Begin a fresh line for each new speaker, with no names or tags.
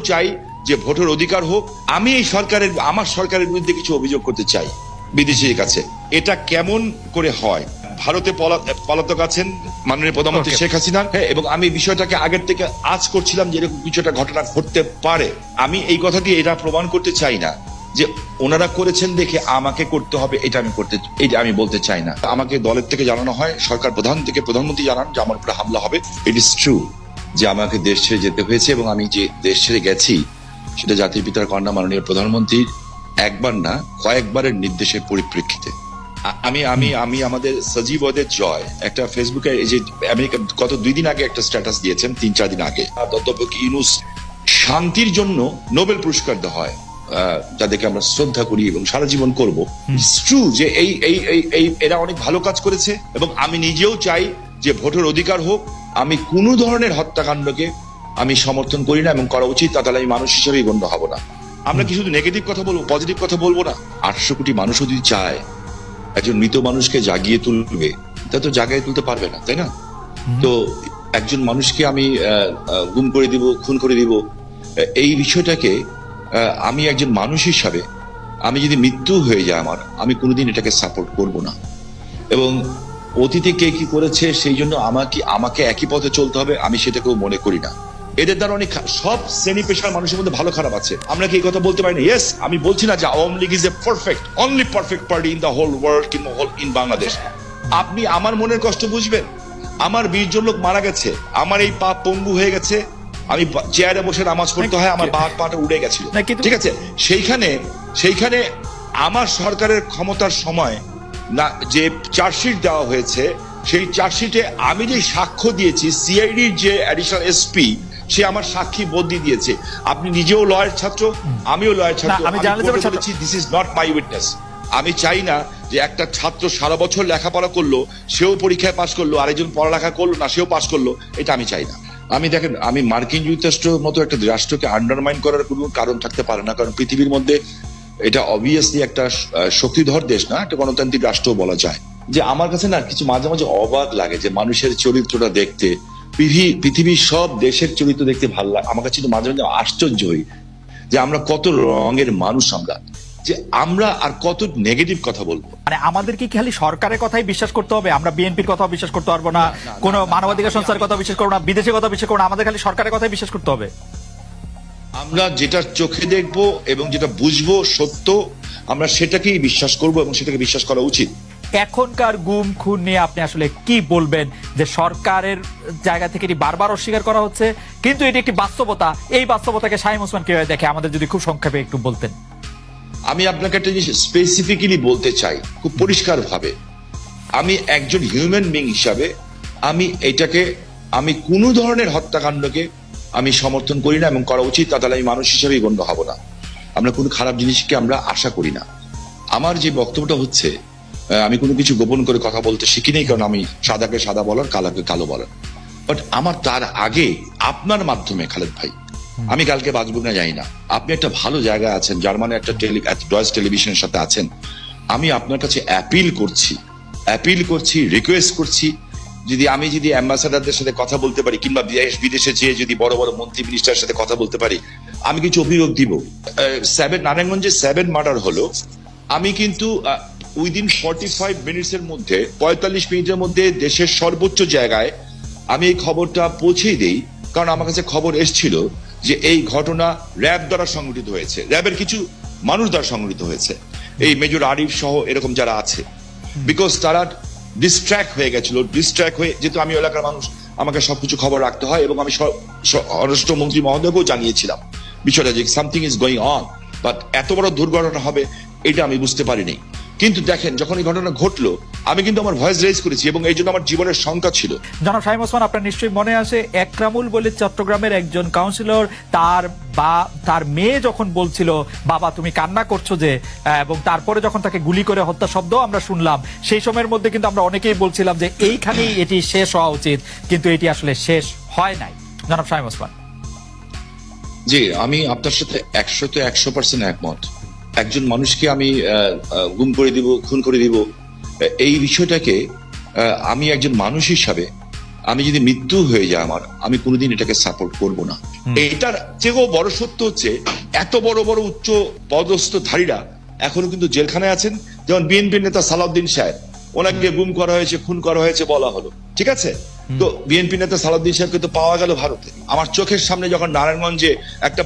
চাই যে ভোটের অধিকার হোক। আমি এই সরকারের আমার সরকারের বিরুদ্ধে কিছু অভিযোগ করতে চাই বিদেশির কাছে। এটা কেমন করে হয়? ভারতে পলাতক আছেন মাননীয় প্রধানমন্ত্রী শেখ হাসিনা, এবং আমি বিষয়টাকে আগের থেকে আজ করছিলাম যে এরকম কিছু একটা ঘটনা ঘটতে পারে। আমি এই কথা দিয়ে এটা প্রমাণ করতে চাই না যে ওনারা করেছেন দেখে আমাকে করতে হবে, এটা আমি বলতে চাই না। আমাকে দলের থেকে জানানো হয়, সরকার প্রধান থেকে প্রধানমন্ত্রী জানান যে আমার উপরে হামলা হবে। ইট ইজ ট্রু যে আমাকে দেশ ছেড়ে যেতে হয়েছে, এবং আমি যে দেশ ছেড়ে গেছি সেটা জাতির পিতার কন্যা মাননীয় প্রধানমন্ত্রীর একবার না কয়েকবারের নির্দেশের পরিপ্রেক্ষিতে। আমি আমি আমি আমাদের সজীবদের জয় একটা ফেসবুকে, এই যে আমেরিকা গত 2 দিন আগে একটা স্ট্যাটাস দিয়েছেন, 3-4 দিন আগে, অধ্যাপক ইউনূস শান্তির জন্য নোবেল পুরস্কার দেওয়া হয়, যাদেরকে আমরা শ্রদ্ধা করি এবং সারা জীবন করবো। ইটস ট্রু যে এই এরা অনেক ভালো কাজ করেছে, এবং আমি নিজেও চাই যে ভোটের অধিকার হোক। আমি কোনো ধরনের হত্যাকাণ্ডকে আমি সমর্থন করি না, এবং করা উচিত, তাহলে আমি মানুষ হিসেবেই গণ্য হব না। আমরা কি শুধু নেগেটিভ কথা বলবো, পজিটিভ কথা বলবো না? 800 কোটি মানুষও যদি চায় একজন মৃত মানুষকে জাগিয়ে তুলবে, তা তো জাগায় তুলতে পারবে না, তাই না? তো একজন মানুষকে আমি গুম করে দিব, খুন করে দিব, এই বিষয়টাকে আমি একজন মানুষ হিসাবে, আমি যদি মৃত্যু হয়ে যায় আমার, আমি কোনোদিন এটাকে সাপোর্ট করব না। এবং অতীতে কে কি করেছে সেই জন্য আমাকে একই পথে চলতে হবে, আমি সেটাকেও মনে করি না। এদের দ্বারা অনেক সব শ্রেণী পেশার মানুষের মধ্যে ভালো খারাপ আছে, আমরা কি এই কথা বলতে পারি না? ইয়েস, আমি বলছি না যে Awami League is a only perfect party in the whole world, in Bangladesh. আপনি আমার মনের কষ্ট বুঝবেন। আমার 20 জন লোক মারা গেছে, আমার এই পা পঙ্গু হয়ে গেছে, আমি চেয়ারে বসে নামাজ পড়তে হয়, আমার পাটা উড়ে গেছিল, ঠিক আছে? সেইখানে আমার সরকারের ক্ষমতার সময় না যে চার্জশিট দেওয়া হয়েছে, সেই চার্জশিটে আমি যে সাক্ষ্য দিয়েছি, সিআইডির যে অ্যাডিশনাল এসপি, সে আমার সাক্ষী বদলি দিয়েছে। আপনি নিজেও লয়ার ছাত্র, আমিও লয়ার ছাত্র, this is not my witness. আমি চাই না যে একটা ছাত্র সারা বছর লেখাপড়া করলো, সেও পরীক্ষায় পাশ করলো, আরেকজন পড়ালেখা করলো না, সেও পাশ করলো, এটা আমি চাই না। দেখেন, আমি মার্কিন যুক্তরাষ্ট্রের মতো একটা রাষ্ট্রকে আন্ডারমাইন করার কোনো কারণ থাকতে পারে না, কারণ পৃথিবীর মধ্যে এটা অবভিয়াসলি একটা শক্তিধর দেশ না, একটা গণতান্ত্রিক রাষ্ট্র বলা যায়। যে আমার কাছে না কিছু মাঝে মাঝে অবাক লাগে যে মানুষের চরিত্রটা দেখতে, পৃথিবীর সব দেশের চরিত্র দেখতে ভালো লাগে। আমার কাছে মাঝে মাঝে আশ্চর্য হই যে আমরা কত রঙের মানুষ, আমরা আর কত নেগেটিভ কথা বলবো।
মানে আমাদেরকে খালি সরকারের কথাই বিশ্বাস করতে হবে? আমরা বিএনপির কথা বিশ্বাস করতে পারবো না, কোন মানবাধিকার সংস্থার কথা বিশ্বাস করবো না, বিদেশের কথা বিশ্বাস করবো না, আমাদের খালি সরকারের কথাই বিশ্বাস করতে হবে?
আমরা যেটা চোখে দেখবো এবং যেটা বুঝবো সত্য, আমরা সেটাকেই বিশ্বাস করবো এবং সেটাকে বিশ্বাস করা উচিত।
এখনকার গুম খুন নিয়ে আপনি আসলে কি বলবেন? যে সরকারের জায়গা থেকে এটি বারবার অস্বীকার করা হচ্ছে, কিন্তু এটি একটি বাস্তবতা। এই বাস্তবতাকে শামীম ওসমান কিভাবে দেখে, আমাদের যদি খুব সংক্ষেপে একটু বলতেন।
আমি আপনাকে একটা জিনিস স্পেসিফিক্যালি বলতে চাই খুব পরিষ্কার ভাবে। আমি একজন হিউম্যান বিং হিসাবে আমি কোনো ধরনের হত্যাকাণ্ডকে আমি সমর্থন করি না, এবং করা উচিত, তাহলে আমি মানুষ হিসেবেই গণ্য হব না। আমরা কোনো খারাপ জিনিসকে আমরা আশা করি না। আমার যে বক্তব্যটা হচ্ছে, আমি কোনো কিছু গোপন করে কথা বলতে শিখি নেই, কারণ আমি সাদাকে সাদা বলার, কালাকে কালো বলার। বাট আমার তার আগে আপনার মাধ্যমে, খালেদ ভাই, আমি কালকে বাঁচব না জানি না, আপনি একটা ভালো জায়গায় আছেন, জার্মানি একটা ডয়েচ টেলিভিশনের সাথে আছেন। আমি আপনার কাছে অ্যাপিল করছি, রিকোয়েস্ট করছি, যদি অ্যাম্বাসাডারদের সাথে কথা বলতে পারি, কিংবা বিদেশে যেয়ে যদি বড় বড় মন্ত্রী মিনিস্টারের সাথে কথা বলতে পারি, আমি কিছু অভিযোগ দিব। নারায়ণগঞ্জে 7 মার্ডার হলো, আমি কিন্তু উইদিন 45 মিনিটসের মধ্যে, 45 মিনিটের মধ্যে দেশের সর্বোচ্চ জায়গায় আমি এই খবরটা পৌঁছেই দেই, কারণ আমার কাছে খবর এসেছিল যে এই ঘটনা র্যাব দ্বারা সংগঠিত হয়েছে, র্যাবের কিছু মানুষ দ্বারা সংগঠিত হয়েছে, এই মেজর আরিফ সহ এরকম যারা আছে। বিকজ তারা ডিস্ট্র্যাক্ট হয়ে গেছিল, যেহেতু আমি এলাকার মানুষ, আমাকে সবকিছু খবর রাখতে হয়, এবং আমি স্বরাষ্ট্রমন্ত্রী মহোদয়কেও জানিয়েছিলাম বিষয়টা, যে something is going on, but এত বড় দুর্ঘটনা হবে এটা আমি বুঝতে পারিনি। কিন্তু দেখেন, যখন এই ঘটনা ঘটলো, আমি কিন্তু আমার ভয়েস রেজ করেছি, এবং এই জন্য আমার জীবনের শঙ্কা ছিল।
জনাব শামীম ওসমান, আপনার নিশ্চয়ই মনে আছে একরামুল বলে চট্টগ্রামের একজন কাউন্সিলর, তার মেয়ে যখন বলছিল বাবা তুমি কান্না করছো যে, এবং তারপরে যখন তাকে গুলি করে হত্যা শব্দ আমরা শুনলাম, সেই সময়ের মধ্যে কিন্তু আমরা অনেকেই বলছিলাম যে এইখানেই এটি শেষ হওয়া উচিত, কিন্তু এটি আসলে শেষ হয় নাই। জনাব শামীম ওসমান।
জি, আমি আপনার সাথে 100% একমত। একজন মানুষকে আমি গুম করে দিব, খুন করে দিব, এই বিষয়টাকে আমি একজন মানুষ হিসাবে আমি যদি মৃত্যু হয়ে যায় আমার, আমি কোনোদিন এটাকে সাপোর্ট করব না। এটার চেয়েও বড় সত্য হচ্ছে এত বড় বড় উচ্চ পদস্থধারীরা এখনো কিন্তু জেলখানায় আছেন। যেমন বিএনপির নেতা সালাউদ্দিন সাহেব, ওনাকে গুম করা হয়েছে, খুন করা হয়েছে বলা হলো, ঠিক আছে। তো বিএনপি নেতা সালাউদ্দিন সাহেবকে তো পাওয়া গেল ভারতে। আমার চোখের সামনে যখন নারায়ণগঞ্জে একটা